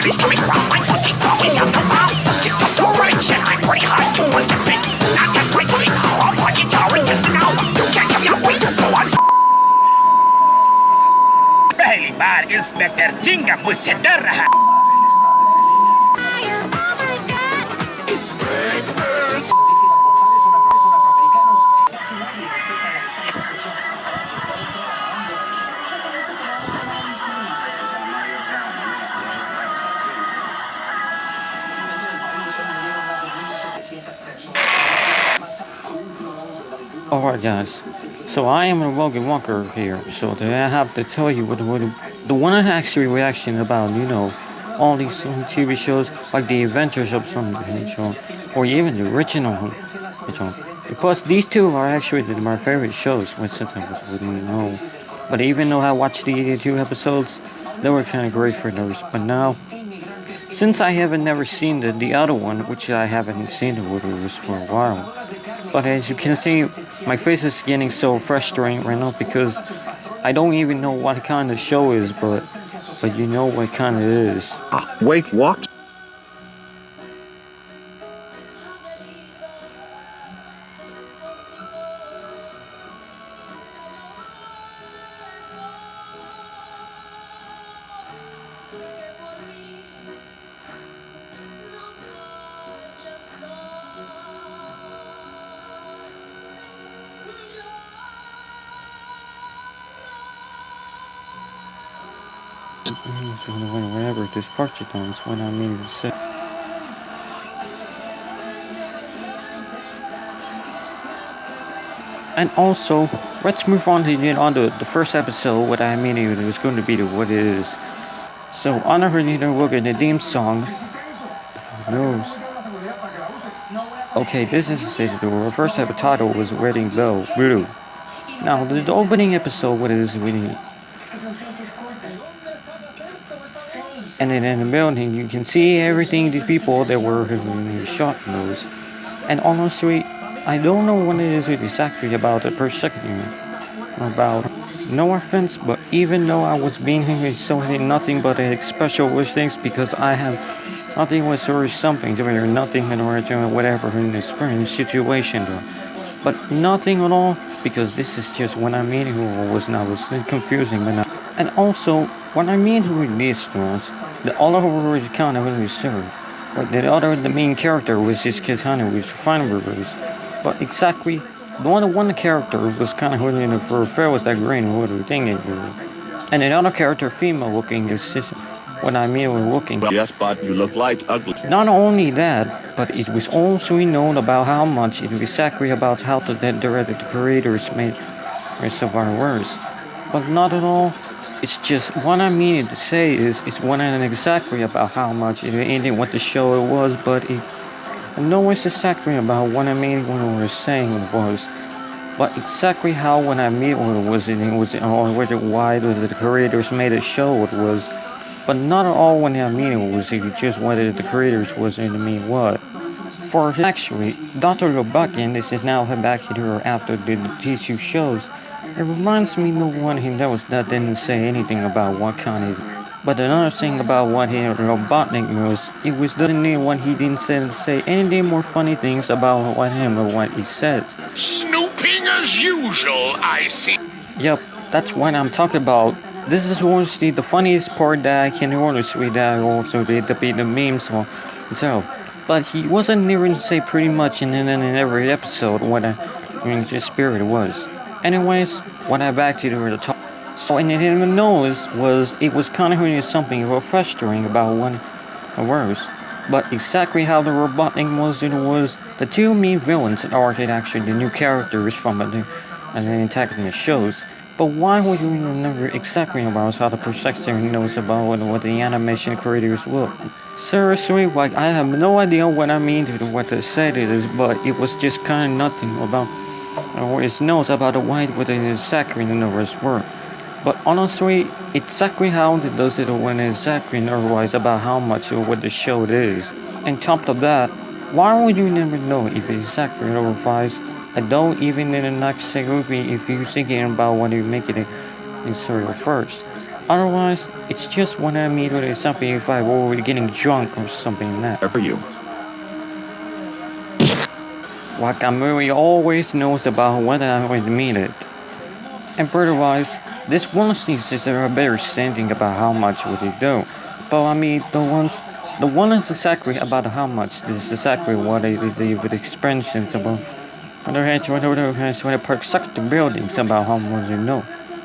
babies coming around like something always have no mouth. Something not so rich and I'm pretty hot. You want to fit? Not just gracefully. I'll play guitar in just an hour. You can't give me a way to go on. पहली बार inspector चिंगा मुझसे डर रहा. Alright guys, so I am a Logan Walker here, so I have to tell you what the one I actually reaction about, you know, all these TV shows, like the Adventures of some show, or even the original show. Because these two are actually my favorite shows, since I wouldn't know. But even though I watched the 2 episodes, they were kind of great for those. But now, since I haven't never seen the other one, which I haven't seen the videos for a while. But as you can see, my face is getting so frustrating right now because I don't even know what kind of show is, but you know what kind it is. Wait, what? Whenever this party comes, when I mean to say. And also, let's move on to get on to the first episode. What I mean it was going to be what it is. So, on our look at the theme song. Knows. Okay, this is the first episode title was Wedding Bell Blue. Now, the opening episode, what it is really. And then in the building, you can see everything, the people that were shot in those. And honestly, I don't know what it is exactly about the persecution. About, no offense, but even though I was being here, so nothing but special wish things because I have nothing was or something to or nothing in order to whatever in this situation though. But nothing at all because this is just what I mean who was now was confusing but now. And also, what I mean with these ones, the all over was kind of really silly. But the main character was this kid kind of was fine reviews. But exactly, one character was kind of really for affair was that green water thing. And another character, female looking, is what I mean with looking. Yes, but you look like ugly. Not only that, but it was also known about how much it was exactly about how the creators made so far worse. But not at all. It's just what I mean to say is it's one exactly about how much it ended what the show it was, but no it's exactly about what I mean when I was saying it was. But exactly how when I mean what it was why the creators made a show it was. But not at all when I mean it was just what the creators was in mean what. For actually, Dr. Logan, this is now back here after the T2 shows. It reminds me of one that didn't say anything about what kind of. But another thing about what he Robotnik was, it was the one he didn't say anything more funny things about what he says. Snooping as usual, I see. Yep, that's what I'm talking about. This is honestly the funniest part that I can honestly that also be the memes so. But he wasn't even say pretty much in every episode what his spirit was. Anyways, when I back to the top, so and it didn't know it was kind of really something real frustrating about one worse. But exactly how the Robotnik was, it was the two main villains that are actually the new characters from the antagonist shows. But why would you remember exactly about how the projector knows about what the animation creators will? Seriously, like I have no idea what I mean to what to say to this, but it was just kind of nothing about. Or it knows about the white with the saccharin in the rest work. But honestly, exactly how it does it when exactly otherwise about how much of what the show is. And top of that, why would you never know if it's exactly otherwise? I don't even in the next movie if you're thinking about what you make it in cereal first. Otherwise, it's just when I meet with something if I were getting drunk or something like that. For you. Wakamuri always knows about what I would mean it. And otherwise, this one seems is a better standing about how much would it do. But I mean, the one is exactly about how much. This is exactly what it is with expansions about. Other hands, when the park suck the buildings about how much you know.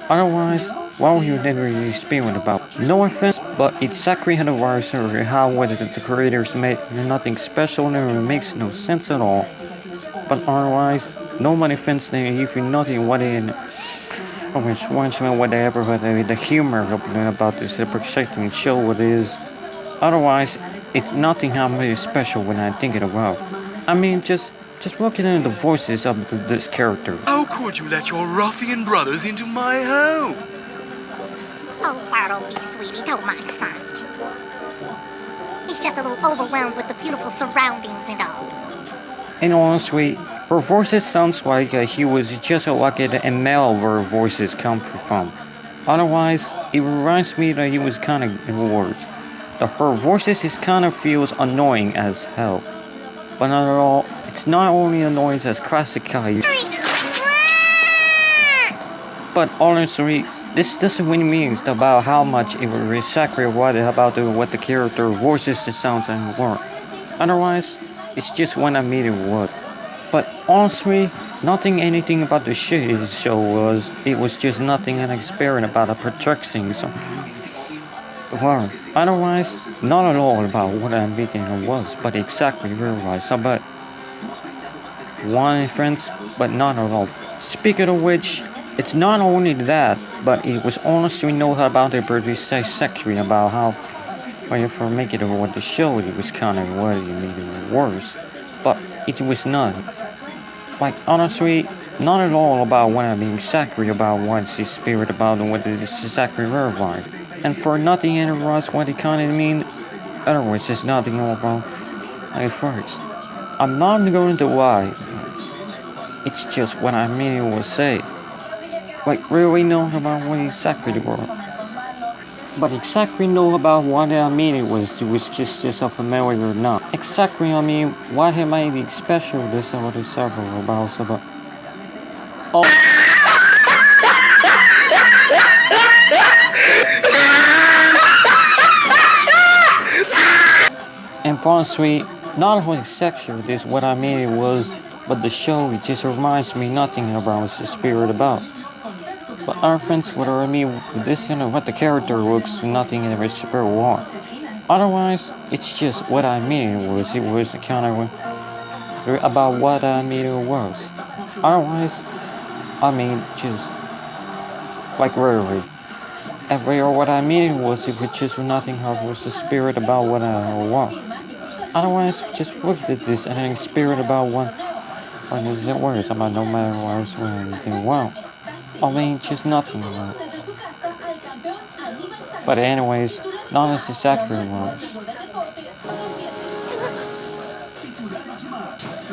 Otherwise, why would you never really speaking about? No offense, but it's exactly otherwise or how what the creators made nothing special and it makes no sense at all. But otherwise, nobody thinks they even nothing what in which once whatever but the humor about this projecting show what is. Otherwise, it's nothing how really special when I think it about. I mean, just looking at the voices of this character. How could you let your ruffian brothers into my home? Oh, Bartleby, sweetie, don't mind Sanj. He's just a little overwhelmed with the beautiful surroundings and all. And honestly, her voices sounds like he was just like a male where voices come from. Otherwise, it reminds me that he was kind of worse. Her voices is kind of feels annoying as hell. But not at all, it's not only annoying as classic Kai. But honestly, this doesn't really mean about how much it was exactly what about what the character voices and sounds and work. Otherwise, it's just when I made it work. But honestly, nothing anything about the show was. It was just nothing an experience about a protection. So, well, otherwise, not at all about what I'm thinking it was, but exactly realized about one friends, but not at all. Speaking of which, it's not only that, but it was honestly know about the British section about how when you for make it over what the show it was kind of what it made it worse. But it was not. Like honestly, not at all about what I mean exactly about what's the spirit about and what it is exactly realized. And for nothing in us what it kind of mean, otherwise it's nothing all about at first. I'm not going to lie. It's just what I mean it will say. Like really know about what exactly the word. But exactly know about what I mean it was just a familiar or not. Exactly I mean what it might be special this or the several about so but oh. And honestly, not only sexual is what I mean it was, but the show it just reminds me nothing about the spirit about. But our friends what I mean this what the character looks nothing in the spirit want. Otherwise, it's just what I mean it was the kind of about what I mean it was. Otherwise, I mean just like rarely. Every or what I mean was it was just nothing how was the spirit about what I want. Otherwise, just look at this and then spirit about what is it worse about no matter what else or anything. Well, I mean, just nothing about. But anyways, not as exactly was.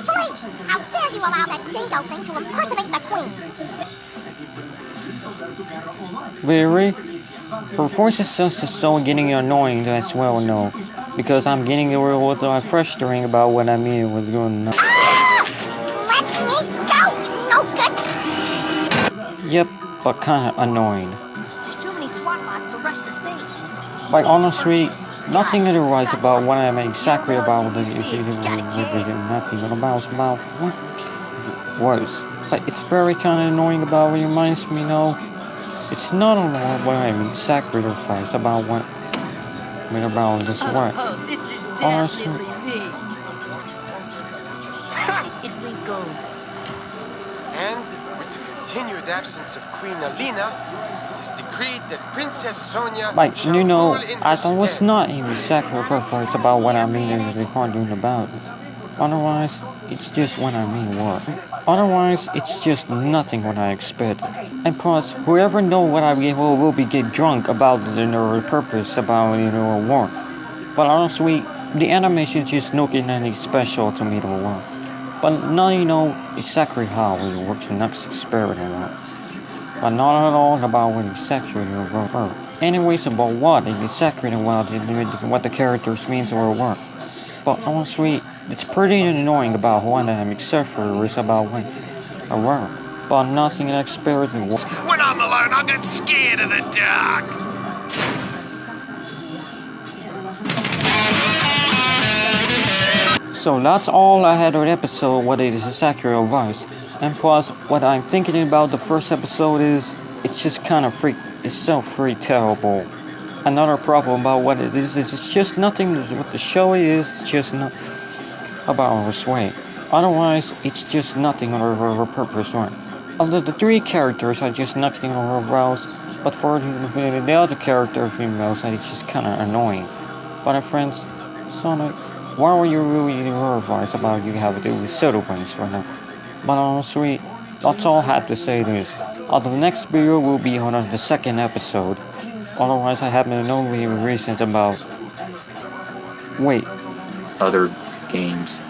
Sweet! How dare you allow that dingo thing to impersonate the queen? Really? Her voice is just so getting annoying as well, no. Because I'm getting a little frustrating about what I mean was going on. Let me go, you no good! Yep, but kinda annoying. There's too many SWAT bots to rush the stage. Like honestly, nothing otherwise about what I mean exactly about the nothing about what was. But it's very kinda annoying about what it reminds me, it's not only what I mean sacrifice about what I mean about this what. This is Honestly, definitely me. It wrinkles. And with the continued absence of Queen Alina, it is decreed that Princess Sonia like shall you know, rule in I her was stead. not even sacrifice about what I mean is recording about it. Otherwise, it's just what I mean what. Otherwise, it's just nothing what I expected. And plus, whoever know what I will be get drunk about the purpose about a war. But honestly, the animation just looking anything special to me to work. But now you know exactly how it works the next experiment. but not at all about what exactly you were. Anyways, about what exactly what the characters means or what. But honestly, it's pretty annoying about one of them except for it's about when I work. But nothing that experience me. When I'm alone, I get scared of the dark. So that's all I had on the episode, what it is Sakura advice. And plus, what I'm thinking about the first episode is, it's just kind of it's so freak terrible. Another problem about what it is it's just nothing what the show is, it's just not about her sway. Otherwise, it's just nothing on her purpose one. Although the three characters are just nothing on her brows, but for the other character females, it's just kind of annoying. But friends, Sonic, why were you really horrified about you have to do with soda wings for now? But honestly, that's all I have to say this. The next video will be on the second episode. Otherwise, I have no reasons about. Wait. Other games.